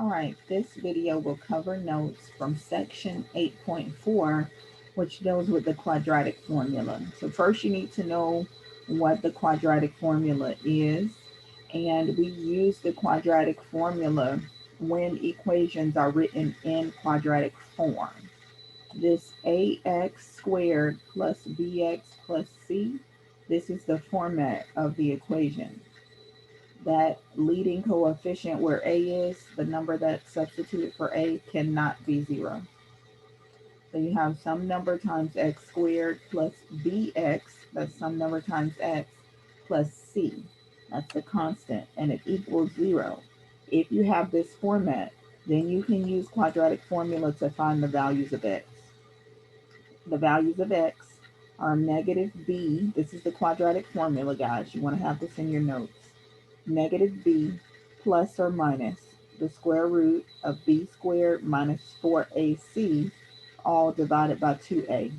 All right, this video will cover notes from section 8.4, which deals with the quadratic formula. So first you need to know what the quadratic formula is, and we use the quadratic formula when equations are written in quadratic form. This ax squared plus bx plus c, this is the format of the equation. That leading coefficient where a is, the number that's substituted for a cannot be 0. So you have some number times x squared plus bx, that's some number times x, plus c. That's the constant, and it equals 0. If you have this format, then you can use quadratic formula to find the values of x. The values of x are negative b. This is the quadratic formula, guys. You want to have this in your notes. Negative b plus or minus the square root of b squared minus 4ac, all divided by 2a.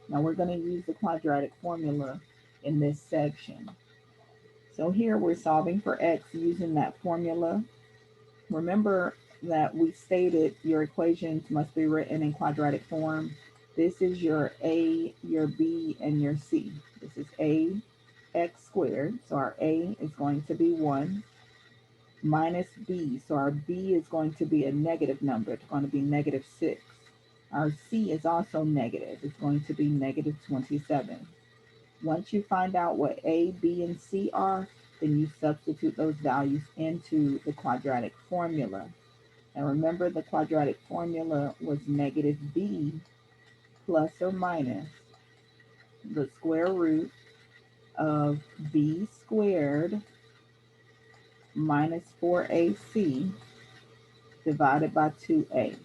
Now we're going to use the quadratic formula in this section. So here we're solving for x using that formula. Remember that we stated your equations must be written in quadratic form. This is your a, your b, and your c. This is a x squared, so our a is going to be 1, minus b, so our b is going to be a negative number. It's going to be negative 6. Our c is also negative. It's going to be negative 27. Once you find out what a, b, and c are, then you substitute those values into the quadratic formula. And remember, the quadratic formula was negative b plus or minus the square root of b squared minus 4ac divided by 2a.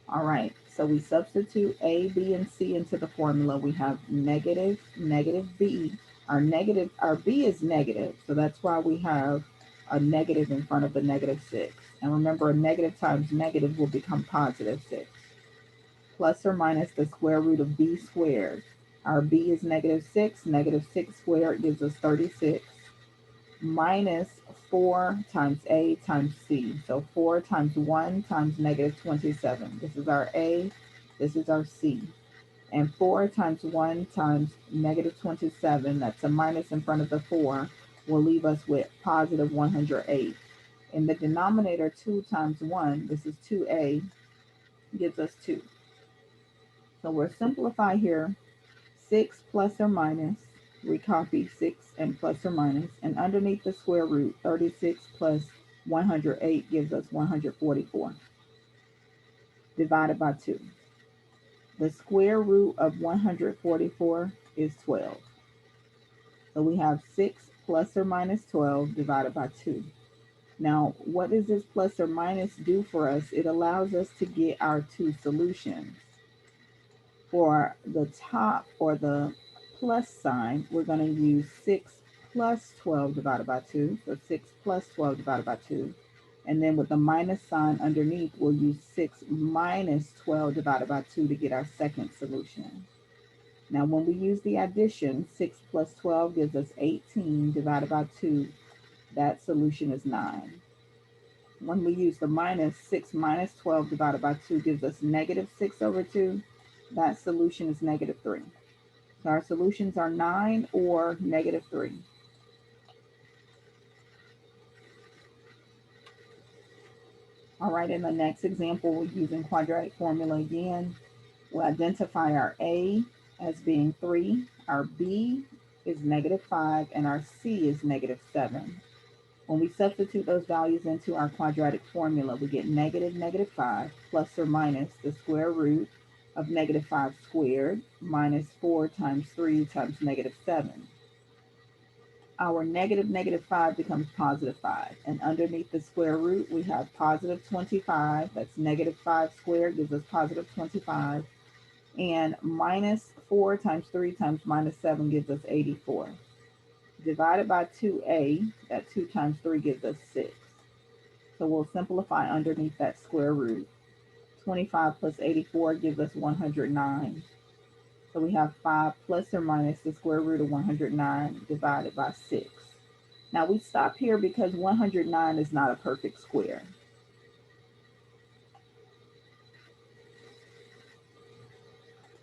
All right, so we substitute a, b, and c into the formula. We have negative, negative b. Our b is negative, so that's why we have a negative in front of the negative 6. And remember, a negative times negative will become positive 6. Plus or minus the square root of b squared. Our b is negative 6. Negative 6 squared gives us 36. Minus 4 times a times c. So 4 times 1 times negative 27. This is our a, this is our c. And 4 times 1 times negative 27, that's a minus in front of the 4, will leave us with positive 108. In the denominator, 2 times 1, this is 2a, gives us 2. So we'll simplify here. 6 plus or minus, we copy 6 and plus or minus, and underneath the square root, 36 plus 108 gives us 144, divided by 2. The square root of 144 is 12. So we have 6 plus or minus 12 divided by 2. Now, what does this plus or minus do for us? It allows us to get our two solutions. For the top, or the plus sign, we're going to use 6 plus 12 divided by 2. So 6 plus 12 divided by 2. And then with the minus sign underneath, we'll use 6 minus 12 divided by 2 to get our second solution. Now, when we use the addition, 6 plus 12 gives us 18 divided by 2. That solution is 9. When we use the minus, 6 minus 12 divided by 2 gives us negative 6 over 2. That solution is negative 3. So our solutions are 9 or negative 3. All right, in the next example, we're using quadratic formula again. We'll identify our A as being 3, our B is negative 5, and our C is negative 7. When we substitute those values into our quadratic formula, we get negative negative 5 plus or minus the square root of negative 5 squared minus 4 times 3 times negative 7. Our negative negative 5 becomes positive 5. And underneath the square root, we have positive 25. That's negative 5 squared gives us positive 25. And minus 4 times 3 times minus 7 gives us 84. Divided by 2a, that 2 times 3 gives us 6. So we'll simplify underneath that square root. 25 plus 84 gives us 109. So we have 5 plus or minus the square root of 109 divided by 6. Now we stop here because 109 is not a perfect square.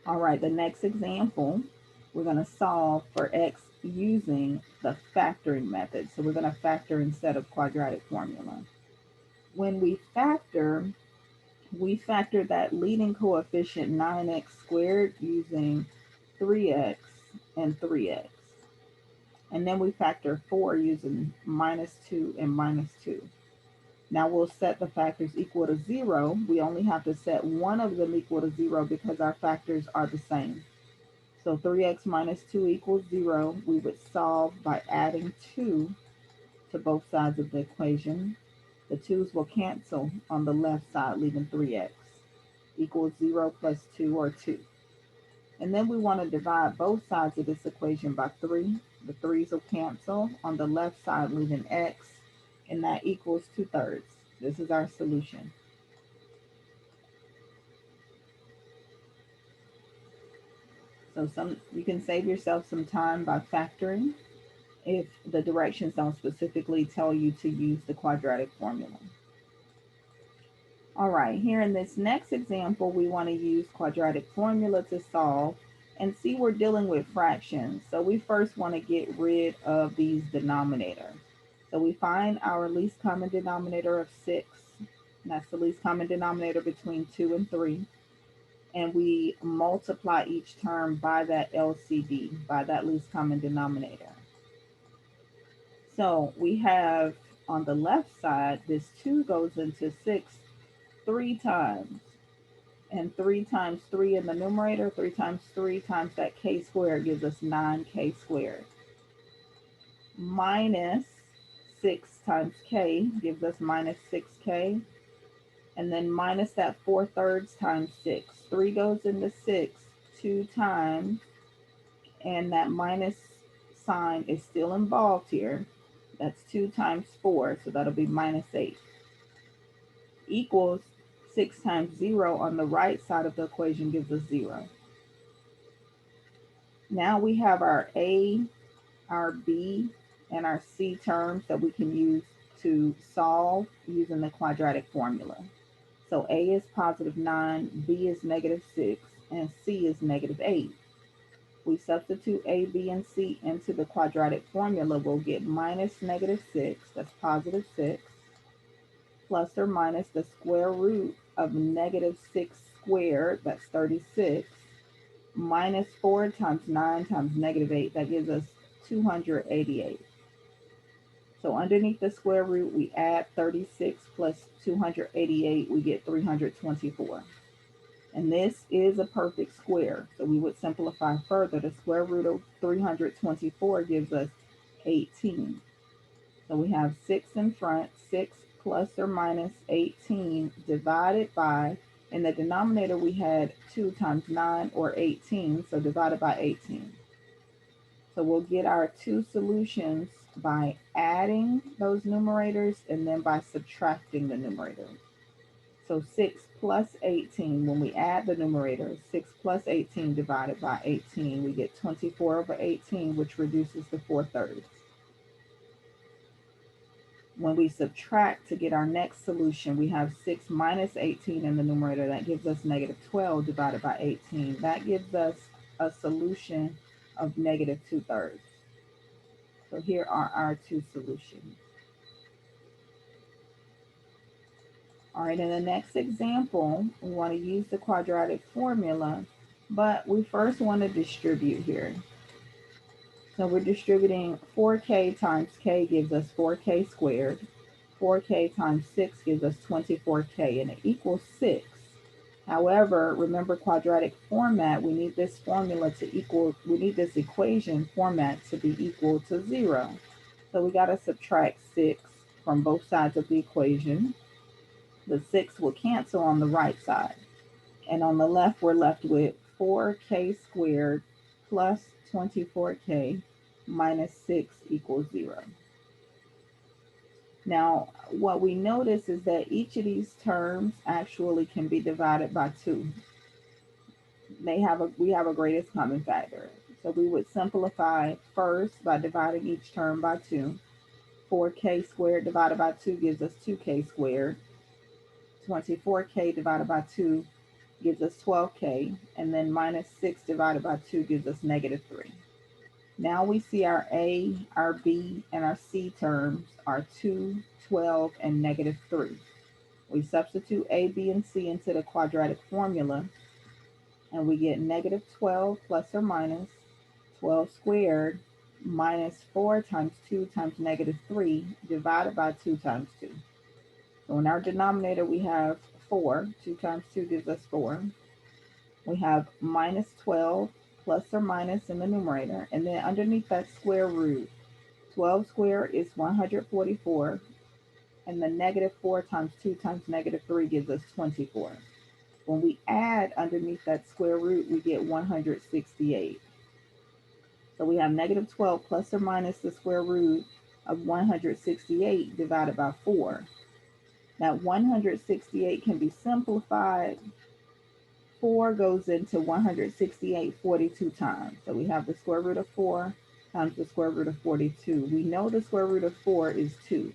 All right, the next example, we're going to solve for x using the factoring method. So we're going to factor instead of quadratic formula. When we factor that leading coefficient 9x squared using 3x and 3x. And then we factor 4 using minus 2 and minus 2. Now we'll set the factors equal to 0. We only have to set one of them equal to 0 because our factors are the same. So 3x minus 2 equals 0. We would solve by adding 2 to both sides of the equation. The 2's will cancel on the left side, leaving 3x equals 0 plus 2 or 2. And then we want to divide both sides of this equation by 3. The 3's will cancel on the left side, leaving x, and that equals 2/3. This is our solution. So you can save yourself some time by factoring if the directions don't specifically tell you to use the quadratic formula. All right, here in this next example, we want to use quadratic formula to solve and see we're dealing with fractions. So we first want to get rid of these denominators. So we find our least common denominator of 6. That's the least common denominator between 2 and 3. And we multiply each term by that LCD, by that least common denominator. So we have on the left side, this 2 goes into 6 3 times. And 3 times 3 in the numerator, 3 times 3 times that k squared gives us 9k squared. Minus 6 times k gives us minus 6k. And then minus that 4/3 times 6. 3 goes into 6 2 times. And that minus sign is still involved here. That's 2 times 4, so that'll be minus 8. Equals 6 times 0 on the right side of the equation gives us 0. Now we have our A, our B, and our C terms that we can use to solve using the quadratic formula. So A is positive 9, B is negative 6, and C is negative 8. We substitute A, B, and C into the quadratic formula, we'll get minus negative 6, that's positive 6, plus or minus the square root of negative 6 squared, that's 36, minus 4 times 9 times negative 8, that gives us 288. So underneath the square root, we add 36 plus 288, we get 324. And this is a perfect square. So we would simplify further. The square root of 324 gives us 18. So we have 6 in front, 6 plus or minus 18 divided by, in the denominator we had 2 times 9 or 18, so divided by 18. So we'll get our two solutions by adding those numerators and then by subtracting the numerators. So 6 plus 18, when we add the numerator, 6 plus 18 divided by 18, we get 24 over 18, which reduces to 4/3. When we subtract to get our next solution, we have 6 minus 18 in the numerator. That gives us negative 12 divided by 18. That gives us a solution of negative 2/3. So here are our two solutions. All right, in the next example, we want to use the quadratic formula, but we first want to distribute here. So we're distributing 4k times k gives us 4k squared. 4k times 6 gives us 24k, and it equals 6. However, remember quadratic format, we need this formula to equal, we need this equation format to be equal to 0. So we got to subtract 6 from both sides of the equation. The 6 will cancel on the right side. And on the left, we're left with 4k squared plus 24k minus 6 equals 0. Now, what we notice is that each of these terms actually can be divided by 2. We have a greatest common factor. So we would simplify first by dividing each term by 2. 4k squared divided by 2 gives us 2k squared. 24k divided by 2 gives us 12k. And then minus 6 divided by 2 gives us negative 3. Now we see our A, our B, and our C terms are 2, 12, and negative 3. We substitute A, B, and C into the quadratic formula, and we get negative 12 plus or minus 12 squared minus 4 times 2 times negative 3 divided by 2 times 2. So in our denominator, we have 4. 2 times 2 gives us 4. We have minus 12 plus or minus in the numerator, and then underneath that square root, 12 squared is 144, and the negative 4 times 2 times negative 3 gives us 24. When we add underneath that square root, we get 168. So we have negative 12 plus or minus the square root of 168 divided by 4. Now 168 can be simplified. 4 goes into 168 42 times. So we have the square root of 4 times the square root of 42. We know the square root of 4 is 2.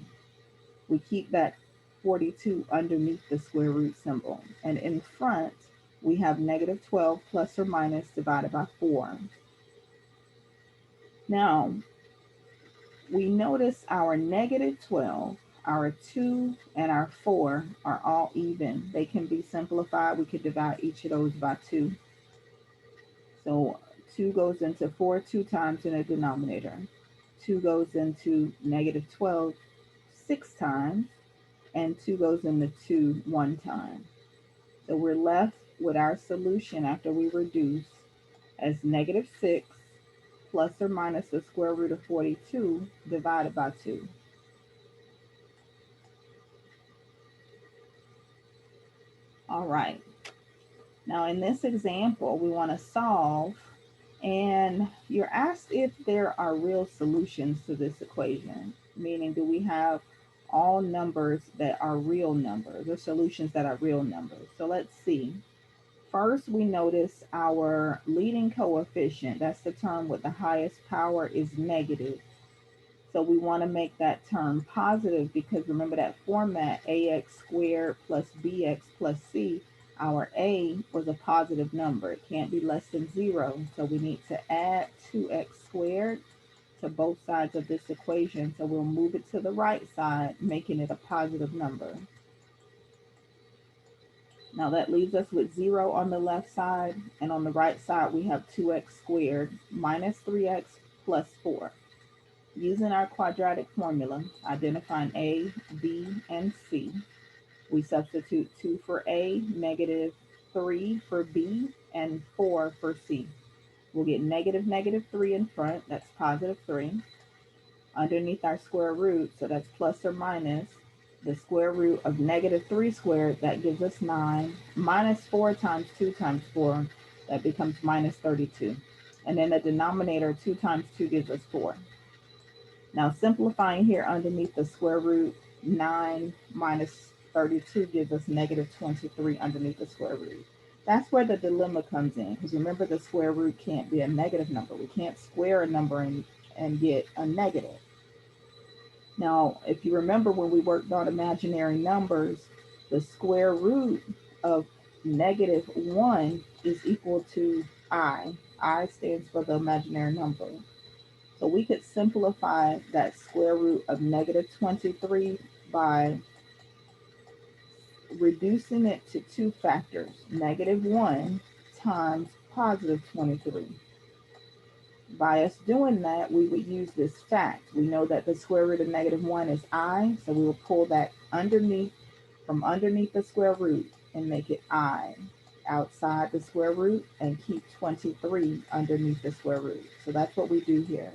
We keep that 42 underneath the square root symbol. And in front, we have negative 12 plus or minus divided by 4. Now, we notice our negative 12, our 2, and our 4 are all even. They can be simplified. We could divide each of those by 2. So 2 goes into 4 2 times in a denominator. 2 goes into negative 12 6 times, and 2 goes into 2 1 time. So we're left with our solution after we reduce as negative 6 plus or minus the square root of 42 divided by 2. All right. Now in this example, we want to solve, and you're asked if there are real solutions to this equation, meaning do we have all numbers that are real numbers or solutions that are real numbers. So let's see. First, we notice our leading coefficient, that's the term with the highest power, is negative. So we want to make that term positive because remember that format, ax squared plus bx plus c, our a was a positive number. It can't be less than 0. So we need to add 2x squared to both sides of this equation. So we'll move it to the right side, making it a positive number. Now that leaves us with 0 on the left side, and on the right side we have 2x squared minus 3x plus 4. Using our quadratic formula, identifying A, B, and C, we substitute 2 for A, negative 3 for B, and 4 for C. We'll get negative 3 in front, that's positive 3. Underneath our square root, so that's plus or minus the square root of negative 3 squared, that gives us 9, minus 4 times 2 times 4, that becomes minus 32. And then the denominator, 2 times 2 gives us 4. Now simplifying here underneath the square root, 9 minus 32 gives us negative 23 underneath the square root. That's where the dilemma comes in, because remember the square root can't be a negative number. We can't square a number and get a negative. Now, if you remember when we worked on imaginary numbers, the square root of negative 1 is equal to I. I stands for the imaginary number. So we could simplify that square root of negative 23 by reducing it to 2 factors, negative 1 times positive 23. By us doing that, we would use this fact. We know that the square root of negative 1 is I, so we will pull that from underneath the square root and make it I outside the square root and keep 23 underneath the square root. So that's what we do here.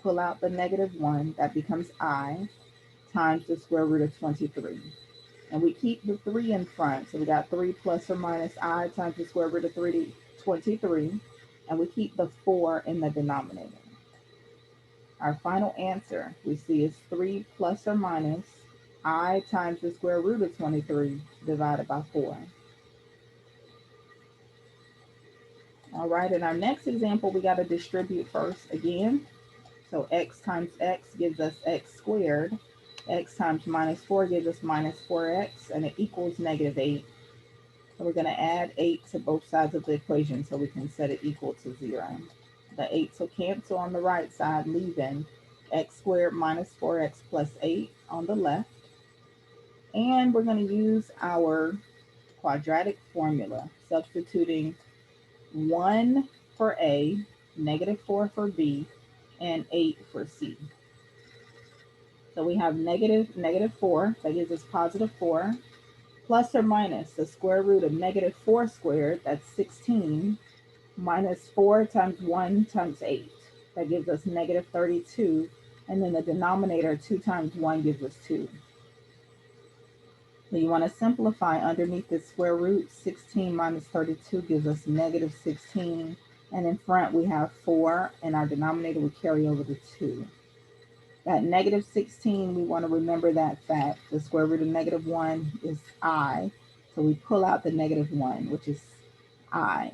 Pull out the negative 1, that becomes I, times the square root of 23. And we keep the 3 in front, so we got 3 plus or minus I times the square root of 23, and we keep the 4 in the denominator. Our final answer we see is 3 plus or minus I times the square root of 23 divided by 4. All right, in our next example, we got to distribute first again. So x times x gives us x squared. X times minus 4 gives us minus 4x, and it equals negative 8. So we're going to add 8 to both sides of the equation so we can set it equal to 0. The 8 will cancel on the right side, leaving x squared minus 4x plus 8 on the left. And we're going to use our quadratic formula, substituting 1 for A, negative 4 for B, and 8 for C. So we have negative 4, that gives us positive 4, plus or minus the square root of negative 4 squared, that's 16, minus 4 times 1 times 8, that gives us negative 32, and then the denominator 2 times 1 gives us 2. So you want to simplify underneath the square root. 16 minus 32 gives us negative 16, and in front we have 4, and our denominator will carry over to 2. That negative 16, we want to remember that fact. The square root of negative 1 is I. So we pull out the negative 1, which is I.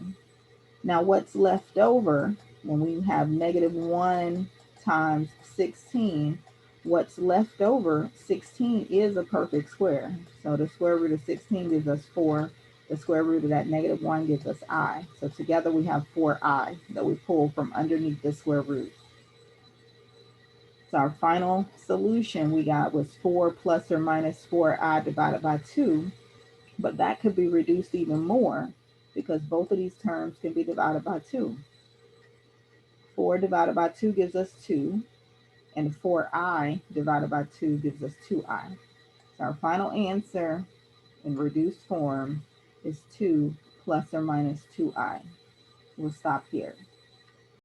Now what's left over when we have negative 1 times 16, what's left over, 16 is a perfect square. So the square root of 16 gives us 4. The square root of that negative 1 gives us I. So together we have 4I that we pull from underneath the square root. So our final solution we got was 4 plus or minus 4I divided by 2, but that could be reduced even more because both of these terms can be divided by 2. 4 divided by 2 gives us 2, and 4I divided by 2 gives us 2I. So our final answer in reduced form is 2 plus or minus 2I. We'll stop here.